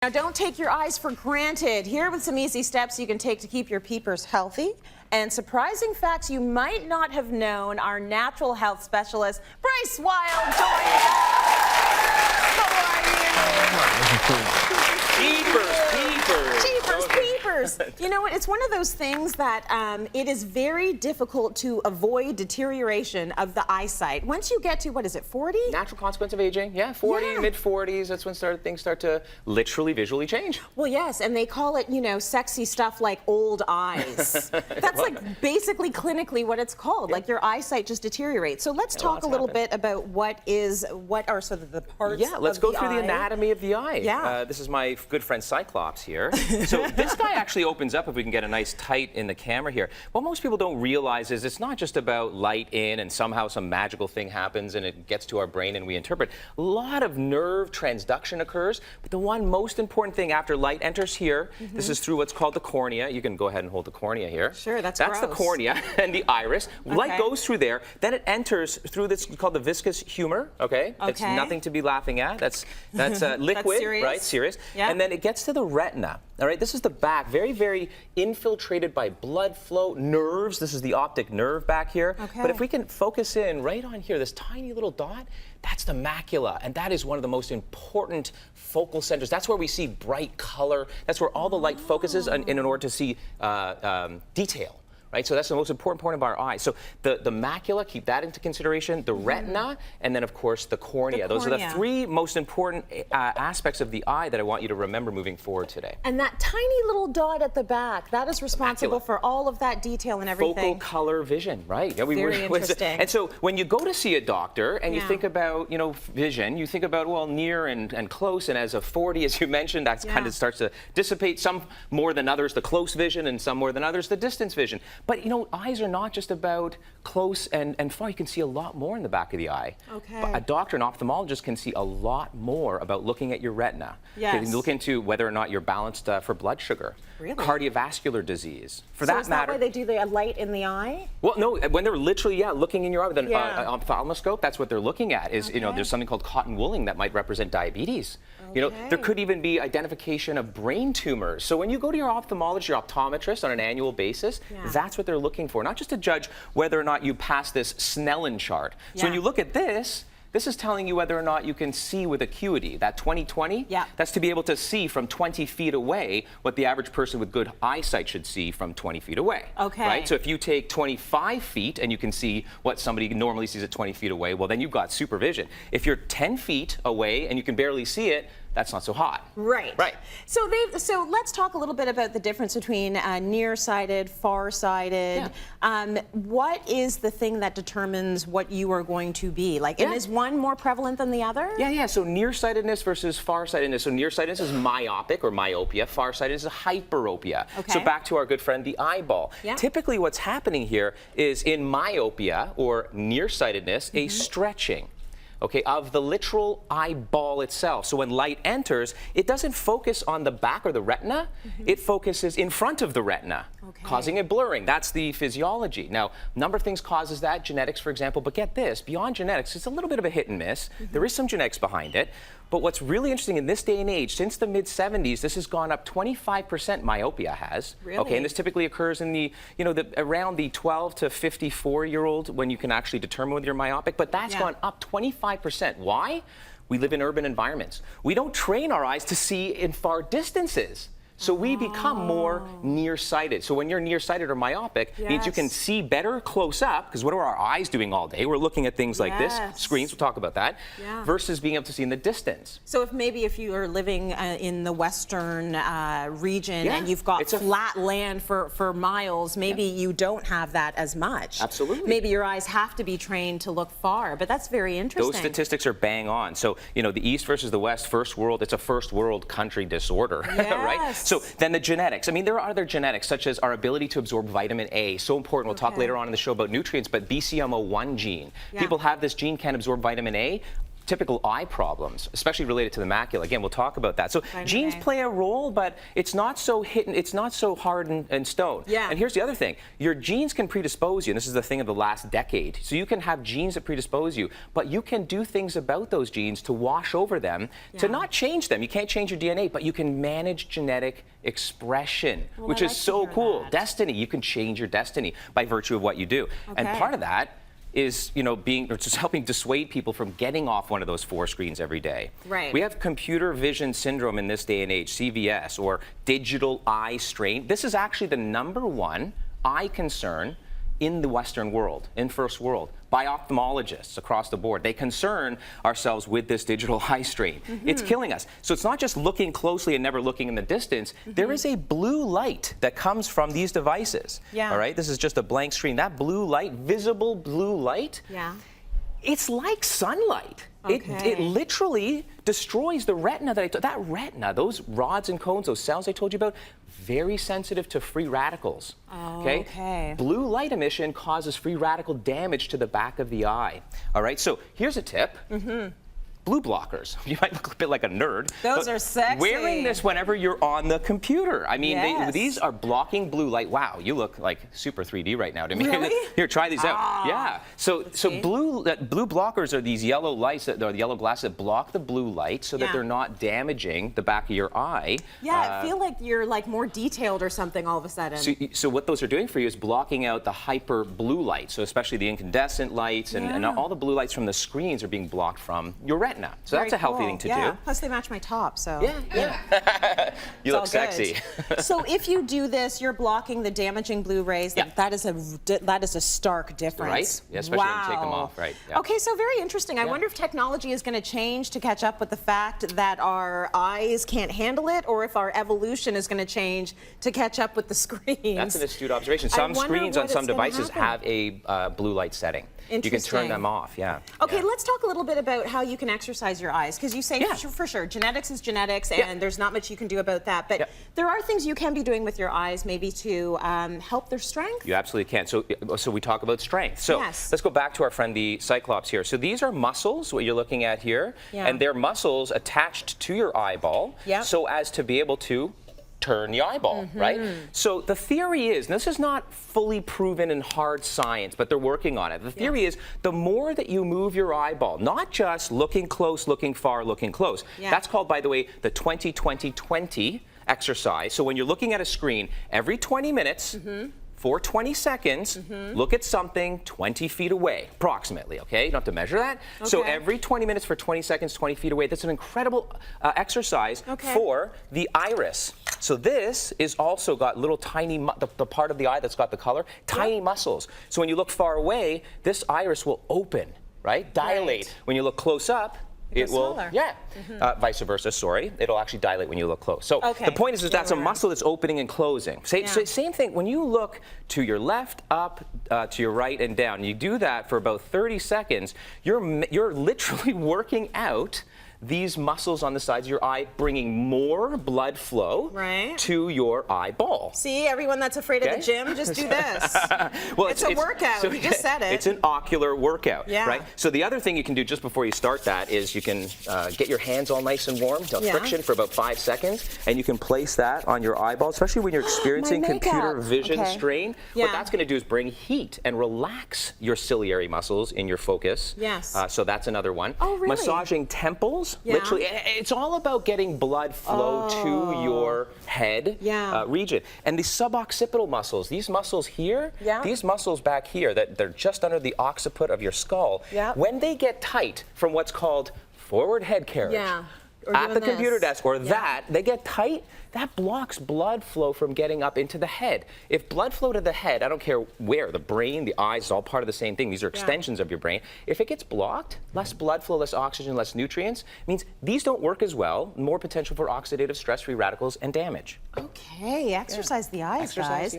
Now, don't take your eyes for granted. Here with some easy steps you can take to keep your peepers healthy. And surprising facts you might not have known. Our natural health specialist, Bryce Wylde, joins us. How are you? Peepers. You know what? It's one of those things that it is very difficult to avoid deterioration of the eyesight. Once you get to, what is it, 40? Natural consequence of aging, yeah, 40, mid-40s, that's when things start to literally visually change. Well, yes, and they call it, you know, sexy stuff like old eyes. That's like basically clinically what it's called, like your eyesight just deteriorates. So let's talk a little bit about what are sort of the parts of the eye. Yeah, let's go through the anatomy of the eye. Yeah. This is my good friend Cyclops here. So this guy actually opens up, if we can get a nice tight in the camera here. What most people don't realize is it's not just about light in and somehow some magical thing happens and it gets to our brain and we interpret. A lot of nerve transduction occurs, but the one most important thing after light enters here, this is through what's called the cornea. You can go ahead and hold the cornea here. Sure, that's the cornea and the iris. Light goes through there, then it enters through this called the viscous humor, okay? It's nothing to be laughing at. That's liquid, right? Serious. Yep. And then it gets to the retina. All right, this is the back, very, very infiltrated by blood flow, nerves. This is the optic nerve back here. But if we can focus in right on here, this tiny little dot, that's the macula, and that is one of the most important focal centers. That's where we see bright color. That's where all the light focuses in order to see detail. Right, so that's the most important part of our eye. So the macula, keep that into consideration, the retina, and then of course the cornea. Those are the three most important aspects of the eye that I want you to remember moving forward today. And that tiny little dot at the back, that is responsible for all of that detail and everything. Focal color vision, right? Yeah, Very interesting. And so when you go to see a doctor and you think about, you know, vision, you think about, well, near and close, and as a 40, as you mentioned, that kind of starts to dissipate, some more than others, the close vision, and some more than others, the distance vision. But you know, eyes are not just about close and far. You can see a lot more in the back of the eye. But a doctor, an ophthalmologist, can see a lot more about looking at your retina. Yes. They can look into whether or not you're balanced for blood sugar, cardiovascular disease. For that matter, why they do the light in the eye? Well, no, when they're literally looking in your eye with an ophthalmoscope, that's what they're looking at. Is you know, there's something called cotton wooling that might represent diabetes. You know, there could even be identification of brain tumors. So when you go to your ophthalmologist, your optometrist on an annual basis, that's what they're looking for, not just to judge whether or not you pass this Snellen chart. So when you look at this, this is telling you whether or not you can see with acuity. That 20/20, that's to be able to see from 20 feet away what the average person with good eyesight should see from 20 feet away. Right? So if you take 25 feet and you can see what somebody normally sees at 20 feet away, well, then you've got supervision. If you're 10 feet away and you can barely see it, that's not so hot. Right. So let's talk a little bit about the difference between nearsighted, farsighted. What is the thing that determines what you are going to be? Like, and is one more prevalent than the other? Yeah. So nearsightedness versus farsightedness. So nearsightedness is myopic or myopia. Farsightedness is hyperopia. So back to our good friend, the eyeball. Typically, what's happening here is in myopia or nearsightedness, a stretching. Of the literal eyeball itself. So when light enters, it doesn't focus on the back or the retina, it focuses in front of the retina, causing a blurring. That's the physiology. Now, a number of things causes that, genetics, for example, but get this, beyond genetics, it's a little bit of a hit and miss. There is some genetics behind it, but what's really interesting in this day and age, since the mid-70s, this has gone up 25%, myopia has. And this typically occurs in the, you know, around the 12 to 54-year-old when you can actually determine whether you're myopic, but that's gone up 25%. Why? We live in urban environments. We don't train our eyes to see in far distances. So we become more nearsighted. So when you're nearsighted or myopic, it means you can see better close up, because what are our eyes doing all day? We're looking at things like this, screens, we'll talk about that, versus being able to see in the distance. So if you are living in the western region and you've got flat land for miles, maybe you don't have that as much. Absolutely. Maybe your eyes have to be trained to look far, but that's very interesting. Those statistics are bang on. So, you know, the East versus the West, first world, it's a first world country disorder, right? So then the genetics. I mean, there are other genetics, such as our ability to absorb vitamin A. So important. We'll talk later on in the show about nutrients, but BCMO1 gene. People have this gene, can't absorb vitamin A. typical eye problems, especially related to the macula. Again, we'll talk about that. So genes play a role, but it's not so hard in stone. Yeah. And here's the other thing. Your genes can predispose you, and this is the thing of the last decade. So you can have genes that predispose you, but you can do things about those genes to wash over them, to not change them. You can't change your DNA, but you can manage genetic expression, which is so cool. Destiny. You can change your destiny by virtue of what you do. And part of that is, just helping dissuade people from getting off one of those 4 screens every day. Right. We have computer vision syndrome in this day and age, CVS, or digital eye strain. This is actually the #1 eye concern in the Western world, in first world, by ophthalmologists across the board. They concern ourselves with this digital eye strain. It's killing us. So it's not just looking closely and never looking in the distance. There is a blue light that comes from these devices. All right, this is just a blank screen. That blue light, visible blue light, it's like sunlight. It literally destroys the retina that retina, those rods and cones, those cells I told you about, very sensitive to free radicals. Blue light emission causes free radical damage to the back of the eye. All right, so here's a tip. Blue blockers. You might look a bit like a nerd. Those are sexy. Wearing this whenever you're on the computer. I mean, these are blocking blue light. Wow, you look like super 3D right now to me. Really? Here, try these out. Yeah. So blue blockers are these yellow lights, or yellow glasses that block the blue light so that they're not damaging the back of your eye. Yeah, I feel like you're like more detailed or something all of a sudden. So what those are doing for you is blocking out the hyper blue light. So especially the incandescent lights and all the blue lights from the screens are being blocked from your retina. So that's a healthy thing to do. Plus they match my top, so. You look sexy. So if you do this, you're blocking the damaging blue rays. That is a stark difference. Right? Yeah, especially when you take them off, right? Yeah. Okay, so very interesting. I wonder if technology is going to change to catch up with the fact that our eyes can't handle it, or if our evolution is going to change to catch up with the screens. That's an astute observation. Some screens on some devices have a blue light setting. You can turn them off, Okay, let's talk a little bit about how you can exercise your eyes, because you say for sure genetics is genetics, and there's not much you can do about that, but there are things you can be doing with your eyes maybe to help their strength. You absolutely can. So we talk about strength. So let's go back to our friend the Cyclops here. So these are muscles, what you're looking at here, and they're muscles attached to your eyeball so as to be able to turn the eyeball, right? So the theory is, and this is not fully proven in hard science, but they're working on it. The theory is the more that you move your eyeball, not just looking close, looking far, looking close. That's called, by the way, the 20-20-20 exercise. So when you're looking at a screen, every 20 minutes, for 20 seconds, look at something 20 feet away, approximately, okay? You don't have to measure that. So every 20 minutes for 20 seconds, 20 feet away. That's an incredible exercise for the iris. So this is also got little tiny, the part of the eye that's got the color, tiny muscles. So when you look far away, this iris will open, right? Dilate. When you look close up, it will, vice versa, sorry. It'll actually dilate when you look close. So the point is that's a muscle that's opening and closing. So same thing, when you look to your left, up, to your right, and down, you do that for about 30 seconds, you're literally working out these muscles on the sides of your eye, bringing more blood flow to your eyeball. See, everyone that's afraid of the gym, just do this. Well, it's a workout. So you just said it. It's an ocular workout, right? So the other thing you can do just before you start that is you can get your hands all nice and warm, friction for about 5 seconds, and you can place that on your eyeball, especially when you're experiencing computer vision strain. What that's going to do is bring heat and relax your ciliary muscles in your focus. So that's another one. Oh, really? Massaging temples. Literally, it's all about getting blood flow to your head region. And the suboccipital muscles, these muscles here, these muscles back here, that they're just under the occiput of your skull, when they get tight from what's called forward head carriage, at the computer desk, or they get tight, that blocks blood flow from getting up into the head. If blood flow to the head, I don't care where, the brain, the eyes, is all part of the same thing. These are extensions of your brain. If it gets blocked, less blood flow, less oxygen, less nutrients, means these don't work as well, more potential for oxidative stress, free radicals, and damage. Okay, exercise the eyes, guys.